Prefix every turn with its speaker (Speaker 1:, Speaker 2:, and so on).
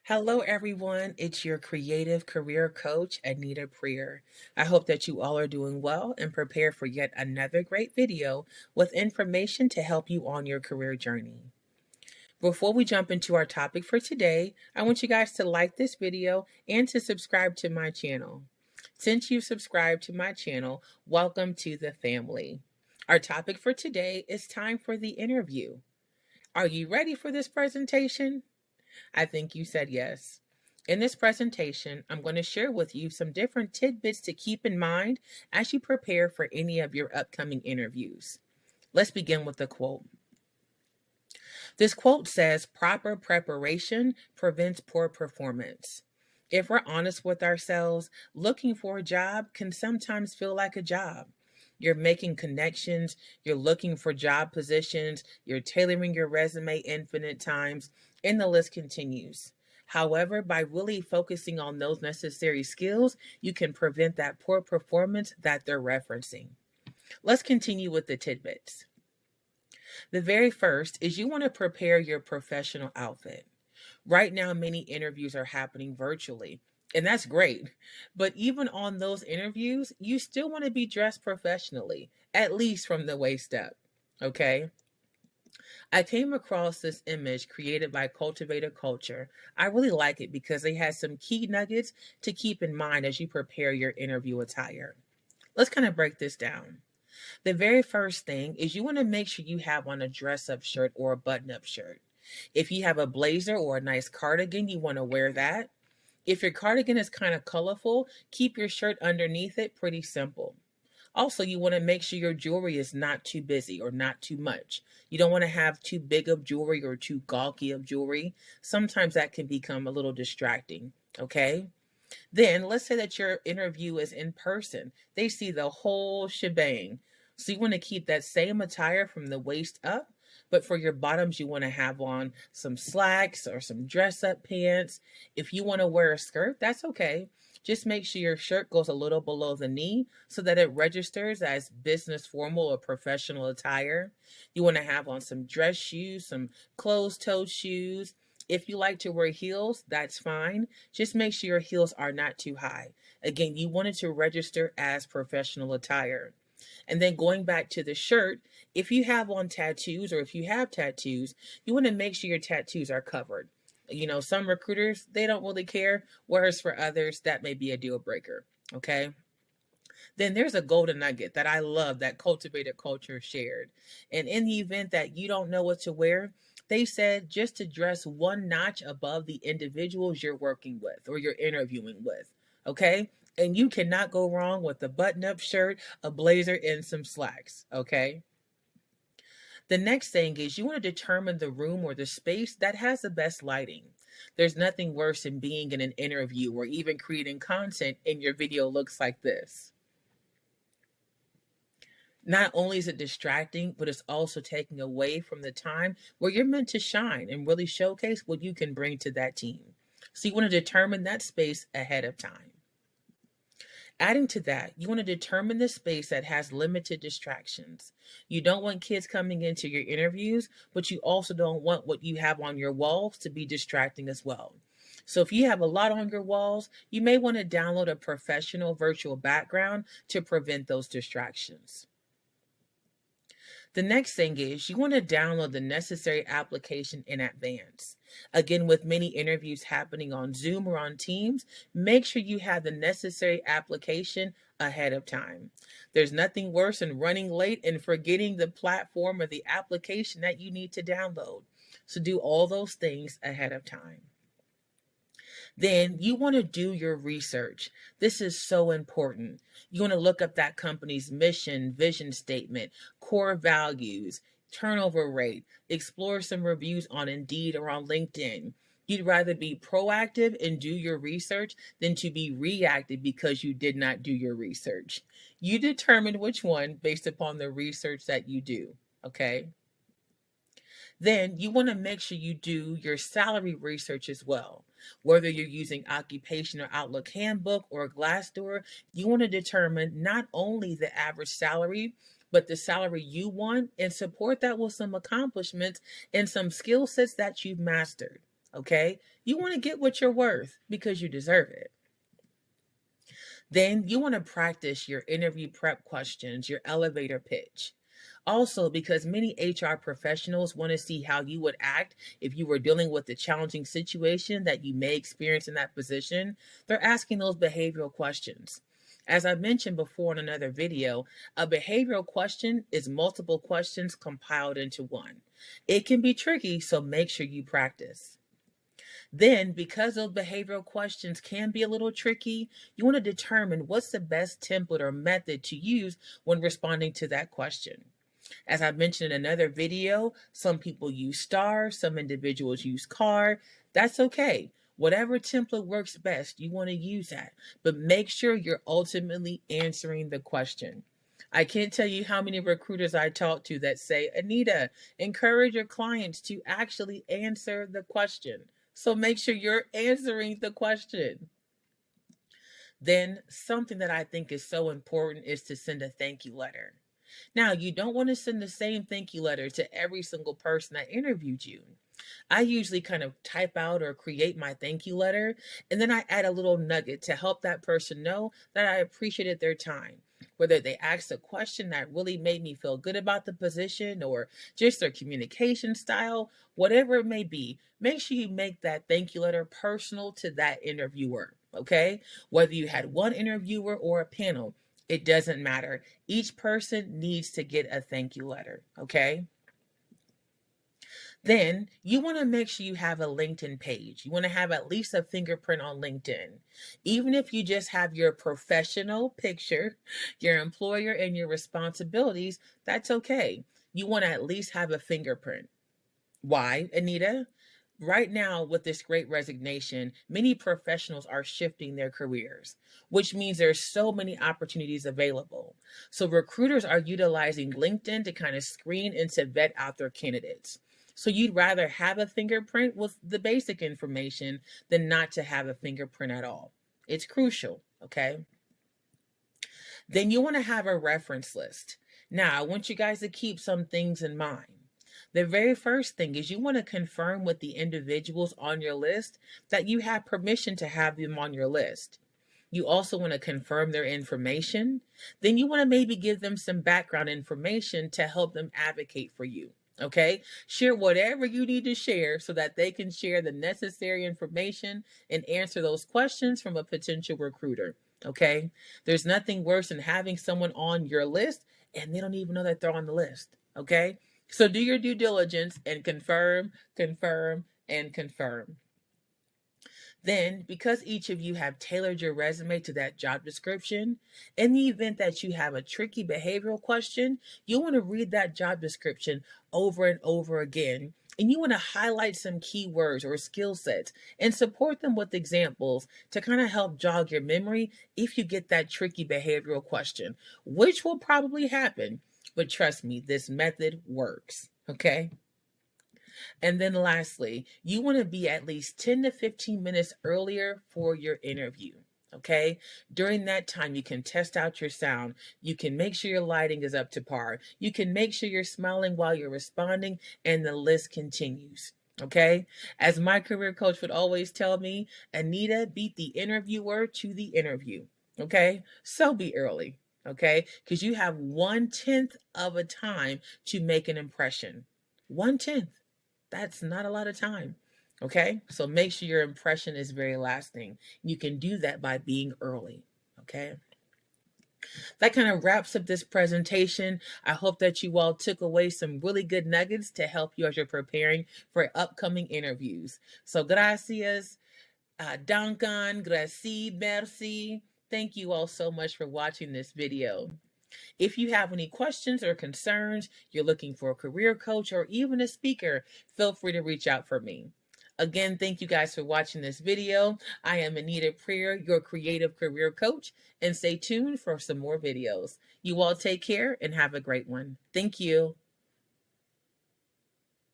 Speaker 1: Hello, everyone. It's your creative career coach, Anita. I hope that you all are doing well and prepared for yet another great video with information to help you on your career journey. Before we jump into our topic for today, I want you guys to like this video and to subscribe to my channel. Since you've subscribed to my channel, welcome to the family. Our topic for today is time for the interview. Are you ready for this presentation? I think you said yes. In this presentation, I'm going to share with you some different tidbits to keep in mind as you prepare for any of your upcoming interviews. Let's begin with the quote. This quote says, "Proper preparation prevents poor performance." If we're honest with ourselves, looking for a job can sometimes feel like a job. You're making connections, you're looking for job positions, you're tailoring your resume infinite times, and the list continues. However, by really focusing on those necessary skills, you can prevent that poor performance that they're referencing. Let's continue with the tidbits. The very first is you want to prepare your professional outfit. Right now, many interviews are happening virtually, and that's great. But even on those interviews, you still want to be dressed professionally, at least from the waist up. Okay? I came across this image created by Cultivator Culture. I really like it because they have some key nuggets to keep in mind as you prepare your interview attire. Let's kind of break this down. The very first thing is you want to make sure you have on a dress up shirt or a button up shirt. If you have a blazer or a nice cardigan, you want to wear that. If your cardigan is kind of colorful, keep your shirt underneath it pretty simple. Also, you want to make sure your jewelry is not too busy or not too much. You don't want to have too big of jewelry or too gawky of jewelry. Sometimes that can become a little distracting, okay? Then let's say that your interview is in person. They see the whole shebang. So you want to keep that same attire from the waist up, but for your bottoms, you want to have on some slacks or some dress up pants. If you want to wear a skirt, that's okay. Just make sure your shirt goes a little below the knee so that it registers as business formal or professional attire. You want to have on some dress shoes, some closed-toed shoes. If you like to wear heels, that's fine. Just make sure your heels are not too high. Again, you want it to register as professional attire. And then going back to the shirt, if you have on tattoos or if you have tattoos, you want to make sure your tattoos are covered. You know, some recruiters, they don't really care, whereas for others, that may be a deal breaker. Okay. Then there's a golden nugget that I love that Cultivated Culture shared. And in the event that you don't know what to wear, they said just to dress one notch above the individuals you're working with or you're interviewing with. Okay. And you cannot go wrong with a button up shirt, a blazer, and some slacks. Okay. The next thing is you want to determine the room or the space that has the best lighting. There's nothing worse than being in an interview or even creating content and your video looks like this. Not only is it distracting, but it's also taking away from the time where you're meant to shine and really showcase what you can bring to that team. So you want to determine that space ahead of time. Adding to that, you want to determine the space that has limited distractions. You don't want kids coming into your interviews, but you also don't want what you have on your walls to be distracting as well. So if you have a lot on your walls, you may want to download a professional virtual background to prevent those distractions. The next thing is you want to download the necessary application in advance. Again, with many interviews happening on Zoom or on Teams, make sure you have the necessary application ahead of time. There's nothing worse than running late and forgetting the platform or the application that you need to download. So do all those things ahead of time. Then you want to do your research. This is so important. You want to look up that company's mission, vision statement, core values, turnover rate, explore some reviews on Indeed or on LinkedIn. You'd rather be proactive and do your research than to be reactive because you did not do your research. You determine which one based upon the research that you do, okay? Then you want to make sure you do your salary research as well. Whether you're using Occupation or Outlook Handbook or Glassdoor, you want to determine not only the average salary, but the salary you want and support that with some accomplishments and some skill sets that you've mastered. Okay? You want to get what you're worth because you deserve it. Then you want to practice your interview prep questions, your elevator pitch. Also, because many HR professionals want to see how you would act if you were dealing with a challenging situation that you may experience in that position, they're asking those behavioral questions. As I mentioned before in another video, a behavioral question is multiple questions compiled into one. It can be tricky, so make sure you practice. Then, because those behavioral questions can be a little tricky, you want to determine what's the best template or method to use when responding to that question. As I mentioned in another video, some people use star, some individuals use car. That's okay. Whatever template works best, you want to use that. But make sure you're ultimately answering the question. I can't tell you how many recruiters I talk to that say, Anita, encourage your clients to actually answer the question. So make sure you're answering the question. Then, something that I think is so important is to send a thank you letter. Now, you don't want to send the same thank you letter to every single person that interviewed you. I usually kind of type out or create my thank you letter, and then I add a little nugget to help that person know that I appreciated their time. Whether they asked a question that really made me feel good about the position or just their communication style, whatever it may be, make sure you make that thank you letter personal to that interviewer, okay? Whether you had one interviewer or a panel, it doesn't matter. Each person needs to get a thank you letter, okay? Then you want to make sure you have a LinkedIn page. You want to have at least a fingerprint on LinkedIn. Even if you just have your professional picture, your employer, and your responsibilities, that's okay. You want to at least have a fingerprint. Why, Anita? Right now, with this great resignation, many professionals are shifting their careers, which means there's so many opportunities available. So recruiters are utilizing LinkedIn to kind of screen and to vet out their candidates. So you'd rather have a fingerprint with the basic information than not to have a fingerprint at all. It's crucial, okay? Then you want to have a reference list. Now, I want you guys to keep some things in mind. The very first thing is you want to confirm with the individuals on your list that you have permission to have them on your list. You also want to confirm their information. Then you want to maybe give them some background information to help them advocate for you. Okay, share whatever you need to share so that they can share the necessary information and answer those questions from a potential recruiter. Okay, there's nothing worse than having someone on your list and they don't even know that they're on the list. Okay, so do your due diligence and confirm, confirm, and confirm. Then, because each of you have tailored your resume to that job description, in the event that you have a tricky behavioral question, you want to read that job description over and over again. And you want to highlight some keywords or skill sets and support them with examples to kind of help jog your memory if you get that tricky behavioral question, which will probably happen. But trust me, this method works. Okay. And then lastly, you want to be at least 10 to 15 minutes earlier for your interview. Okay. During that time, you can test out your sound. You can make sure your lighting is up to par. You can make sure you're smiling while you're responding, and the list continues. Okay. As my career coach would always tell me, Anita, beat the interviewer to the interview. Okay. So be early. Okay. Because you have 1/10 of a time to make an impression. 1/10. That's not a lot of time. Okay, so make sure your impression is very lasting. You can do that by being early. Okay, that kind of wraps up this presentation. I hope that you all took away some really good nuggets to help you as you're preparing for upcoming interviews. So, gracias, Duncan, gracias, merci. Thank you all so much for watching this video. If you have any questions or concerns, you're looking for a career coach or even a speaker, feel free to reach out for me. Again, thank you guys for watching this video. I am Anita Prier, your creative career coach, and stay tuned for some more videos. You all take care and have a great one. Thank you.